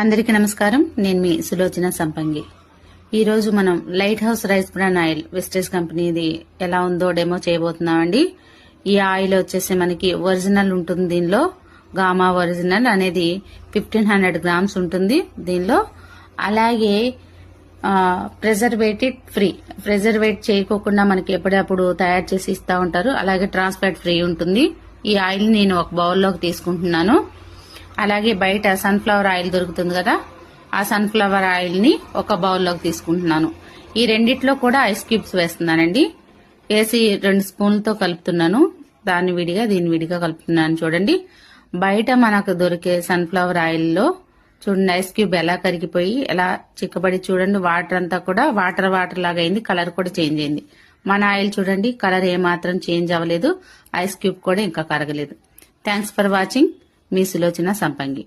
అందరికీ నమస్కారం. నేను మీ సులోచన సంపంగి. ఈ రోజు మనం light house rice bran oil wastage కంపెనీది ఎలా ఉందో డెమో చేయబోతున్నామండి. ఈ ఆయిల్ వచ్చేసి మనకి ఒరిజినల్ ఉంటుంది. దీనిలో గామా ఒరిజినల్ అనేది 1500 గ్రామ్స్ ఉంటుంది దీనిలో. అలాగే ప్రిజర్వేటివ్ ఫ్రీ, ప్రిజర్వేట్ చేయకోకుండా మనకి ఎప్పుడప్పుడు తయారు చేసి ఇస్తా ఉంటారు. అలాగే ట్రాన్స్ఫాట్ ఫ్రీ ఉంటుంది. ఈ ఆయిల్ నేను ఒక బౌల్లోకి తీసుకుంటున్నాను. అలాగే బయట సన్ఫ్లవర్ ఆయిల్ దొరుకుతుంది కదా, ఆ సన్ఫ్లవర్ ఆయిల్ ని ఒక బౌల్లోకి తీసుకుంటున్నాను. ఈ రెండిట్లో కూడా ఐస్ క్యూబ్స్ వేస్తున్నానండి. వేసి 2 స్పూన్లతో కలుపుతున్నాను. దాన్ని విడిగా దీన్ని విడిగా కలుపుతున్నాను. చూడండి, బయట మనకు దొరికే సన్ఫ్లవర్ ఆయిల్ లో చూడండి ఐస్ క్యూబ్ ఎలా కరిగిపోయి ఎలా చిక్కబడి, చూడండి వాటర్ అంతా కూడా వాటర్ లాగా అయింది. కలర్ కూడా చేంజ్ అయింది. మన ఆయిల్ చూడండి, కలర్ ఏమాత్రం చేంజ్ అవ్వలేదు. ఐస్ క్యూబ్ కూడా ఇంకా కరగలేదు. Thanks for watching. మీ సులోచన సంపంగి.